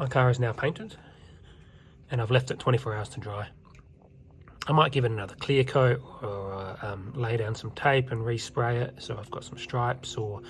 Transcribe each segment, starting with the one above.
my car is now painted and I've left it 24 hours to dry. I might give it another clear coat or lay down some tape and respray it so I've got some stripes, or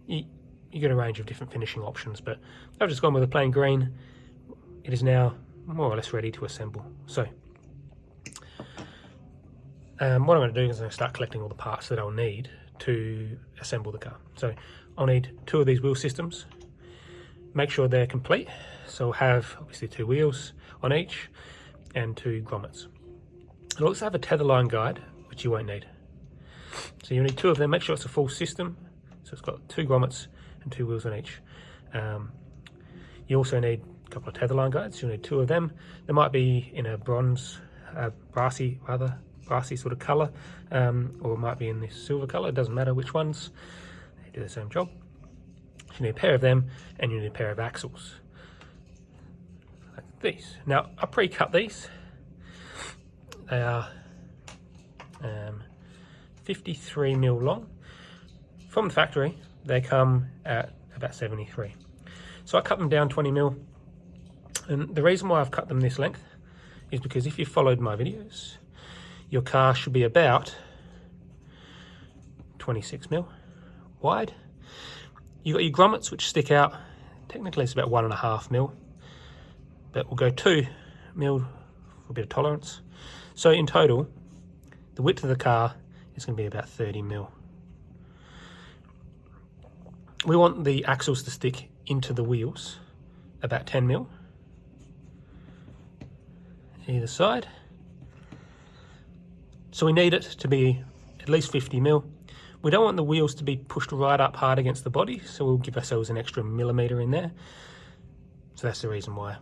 you get a range of different finishing options, but I've just gone with a plain green. It is now more or less ready to assemble. So what I'm going to do is I'm going to start collecting all the parts that I'll need to assemble the car. So I'll need 2 of these wheel systems. Make sure they're complete. So I'll have obviously 2 wheels on each and 2 grommets. I'll also have a tether line guide, which you won't need. So you need 2 of them. Make sure it's a full system. So it's got 2 grommets and 2 wheels on each. You also need a couple of tether line guides. You'll need 2 of them. They might be in a bronze, brassy sort of colour, or it might be in this silver colour. It doesn't matter which ones. They do the same job. You need a pair of them, and you need a pair of axles. Like these. Now, I pre-cut these. They are 53mm long. From the factory, they come at about 73. So I cut them down 20mm. And the reason why I've cut them this length is because if you followed my videos, your car should be about 26mm wide. You've got your grommets which stick out. Technically it's about 1.5mm, but we'll go 2mm for a bit of tolerance. So in total, the width of the car is going to be about 30mm. We want the axles to stick into the wheels about 10mm either side. So we need it to be at least 50mm. We don't want the wheels to be pushed right up hard against the body, so we'll give ourselves an extra millimetre in there. So that's the reason why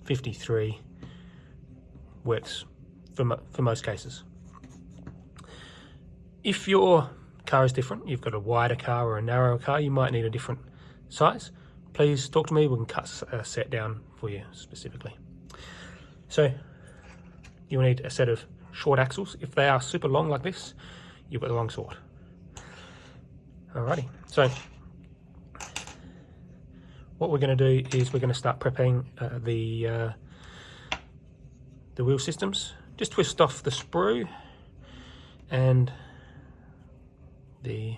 53 works for most cases. If your car is different, you've got a wider car or a narrower car, you might need a different size. Please talk to me, we can cut a set down for you specifically. So you'll need a set of short axles. If they are super long like this, you've got the wrong sort. Alrighty, so what we're going to do is we're going to start prepping the wheel systems. Just twist off the sprue and for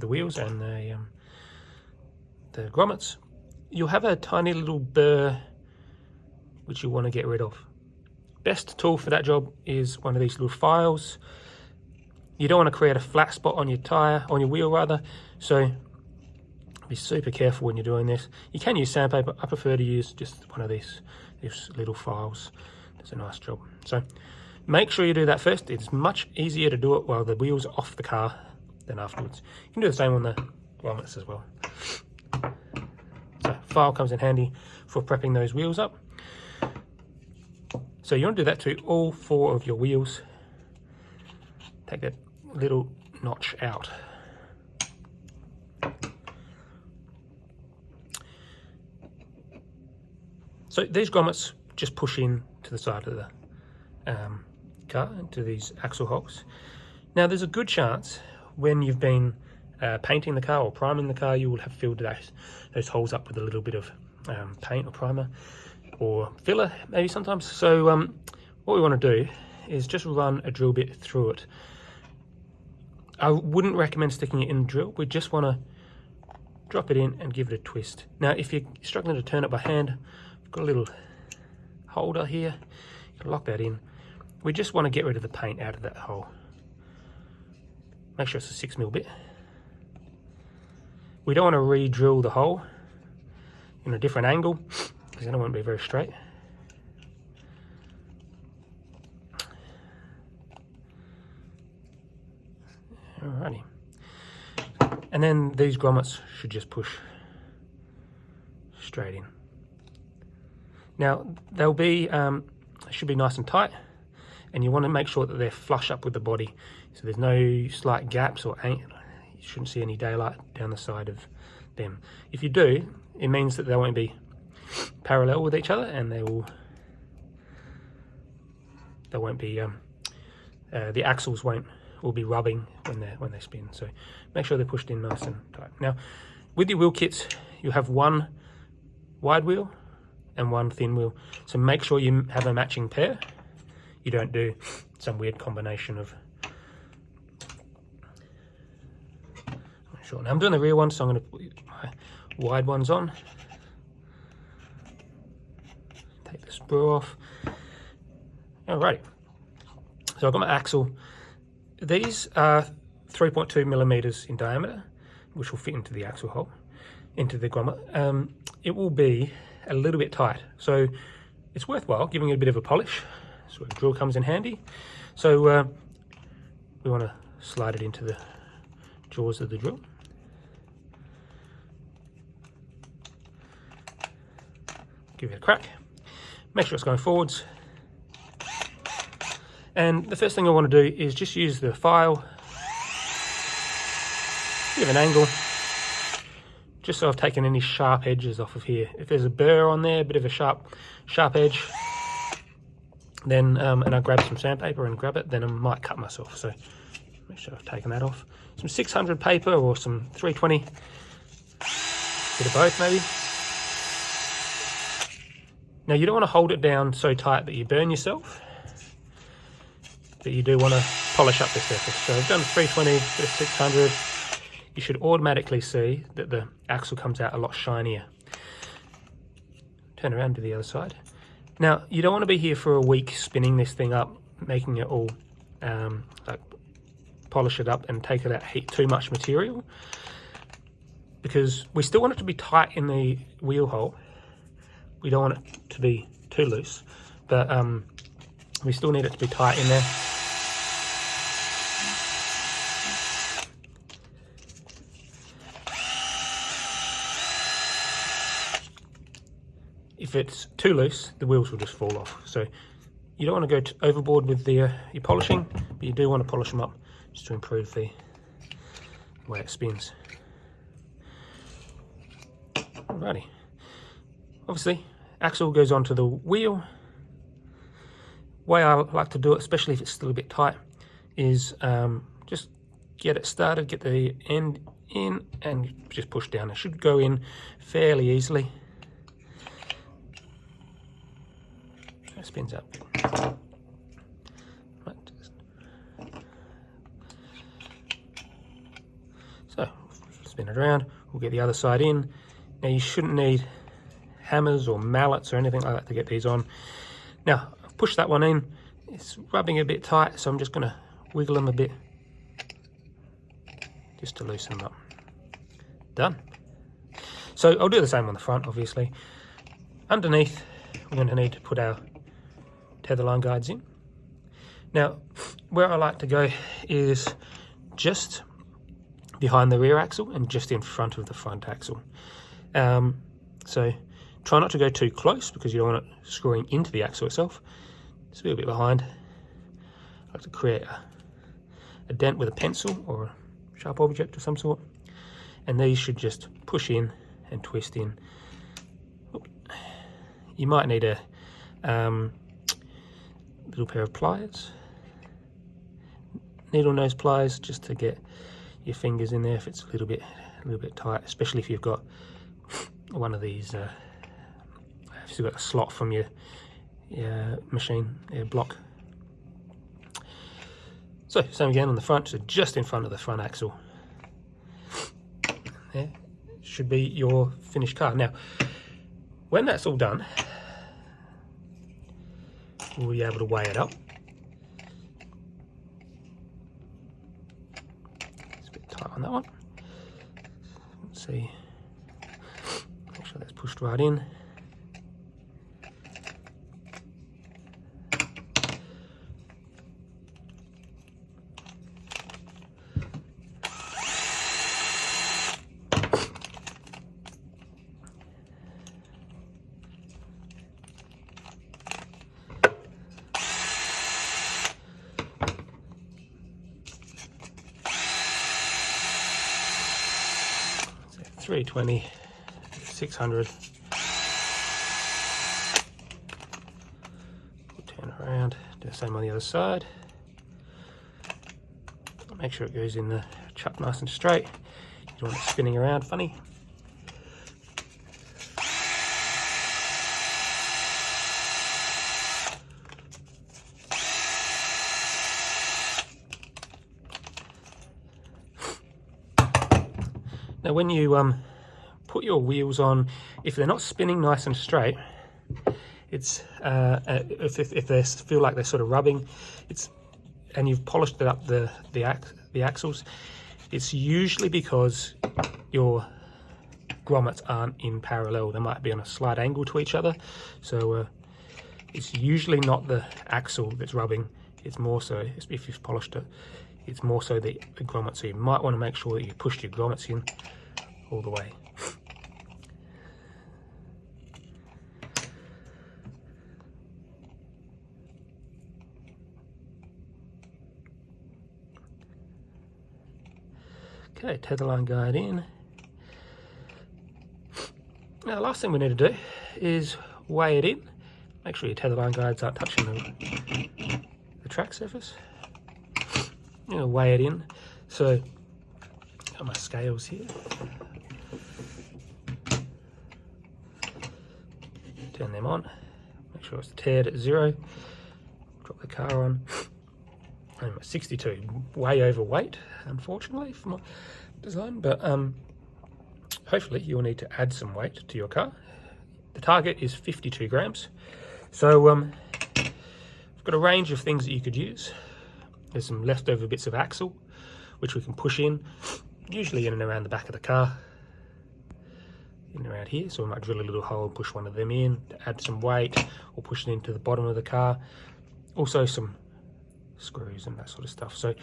the wheels and the grommets. You'll have a tiny little burr which you want to get rid of. Best tool for that job is one of these little files. You don't want to create a flat spot on your tyre, on your wheel rather, so be super careful when you're doing this. You can use sandpaper. I prefer to use just one of these little files. Does a nice job. So make sure you do that first. It's much easier to do it while the wheels are off the car than afterwards. You can do the same on the grommets as well. So file comes in handy for prepping those wheels up. So you want to do that to all 4 of your wheels. Take that little notch out. So these grommets just push in to the side of the car, into these axle holes. Now there's a good chance when you've been painting the car or priming the car, you will have filled those holes up with a little bit of paint or primer or filler maybe sometimes. So what we want to do is just run a drill bit through it. I wouldn't recommend sticking it in the drill. We just want to drop it in and give it a twist. Now if you're struggling to turn it by hand, I've got a little holder here. You can lock that in. We just want to get rid of the paint out of that hole. Make sure it's a 6mm bit. We don't want to re-drill the hole in a different angle because then it won't be very straight. Alrighty. And then these grommets should just push straight in. Now they'll be should be nice and tight, and you want to make sure that they're flush up with the body, so there's no slight gaps or you shouldn't see any daylight down the side of them. If you do, it means that they won't be parallel with each other, and they won't be the axles will be rubbing when they spin. So make sure they're pushed in nice and tight. Now with your wheel kits, you have one wide wheel and one thin wheel. So make sure you have a matching pair. You don't do some weird combination of. Now I'm doing the rear one, so I'm going to put my wide ones on. Take the sprue off. Alrighty. So I've got my axle. These are 3.2 millimeters in diameter, which will fit into the axle hole, into the grommet. It will be a little bit tight, so it's worthwhile giving it a bit of a polish. That's where the drill comes in handy. So we want to slide it into the jaws of the drill. Give it a crack. Make sure it's going forwards. And the first thing I want to do is just use the file, give an angle, just so I've taken any sharp edges off of here. If there's a burr on there, a bit of a sharp edge, then and I grab some sandpaper and grab it, then I might cut myself. So make sure I've taken that off. Some 600 paper or some 320, bit of both maybe. Now you don't want to hold it down so tight that you burn yourself, but you do want to polish up the surface. So I've done 320, bit of 600. You should automatically see that the axle comes out a lot shinier. Turn around to the other side. Now you don't want to be here for a week spinning this thing up, making it all like polish it up and take it out heat too much material, because we still want it to be tight in the wheel hole. We don't want it to be too loose, but we still need it to be tight in there. If it's too loose, the wheels will just fall off. So you don't want to go overboard with the your polishing, but you do want to polish them up just to improve the way it spins. Alrighty. Obviously, axle goes onto the wheel. Way I like to do it, especially if it's still a bit tight, is just get it started, get the end in, and just push down. It should go in fairly easily. It spins up. Right. So spin it around. We'll get the other side in. Now you shouldn't need hammers or mallets or anything like that to get these on. Now I've pushed that one in. It's rubbing a bit tight, so I'm just going to wiggle them a bit just to loosen them up. Done. So I'll do the same on the front, obviously. Underneath, we're going to need to put our tether line guides in. Now, where I like to go is just behind the rear axle and just in front of the front axle. So try not to go too close because you don't want it screwing into the axle itself. Just a little bit behind. I like to create a dent with a pencil or a sharp object of some sort. And these should just push in and twist in. You might need a little pair of pliers, needle nose pliers, just to get your fingers in there if it's a little bit tight, especially if you've got one of these. If you've got a slot from your machine, your block. So same again on the front, so just in front of the front axle. There should be your finished car. Now, when that's all done, we'll be able to weigh it up. It's a bit tight on that one. Let's see. Make sure that's pushed right in. So 320, 600. Turn around, do the same on the other side. Make sure it goes in the chuck nice and straight. You don't want it spinning around funny. Now when you put your wheels on, if they're not spinning nice and straight, it's if they feel like they're sort of rubbing, and you've polished it up the axles, it's usually because your grommets aren't in parallel. They might be on a slight angle to each other, so it's usually not the axle that's rubbing. It's more so, if you've polished it, it's more so the grommet. So you might want to make sure that you pushed your grommets in all the way. Okay, tether line guide in. Now the last thing we need to do is weigh it in. Make sure your tether line guides aren't touching the track surface. I'm going to weigh it in. So, got my scales here. Turn them on. Make sure it's tared at 0. Drop the car on. I'm at 62. Way overweight, unfortunately, for my design. But hopefully you'll need to add some weight to your car. The target is 52 grams. So I've got a range of things that you could use. There's some leftover bits of axle, which we can push in, usually in and around the back of the car, in and around here. So we might drill a little hole and push one of them in to add some weight, or push it into the bottom of the car. Also some screws and that sort of stuff. So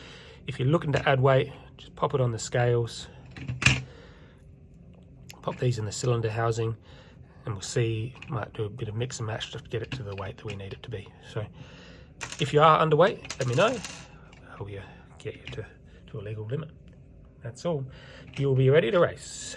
if you're looking to add weight, just pop it on the scales, pop these in the cylinder housing, and we'll see, might do a bit of mix and match just to get it to the weight that we need it to be. So if you are underweight, let me know. I'll get you to a legal limit. That's all. You'll be ready to race.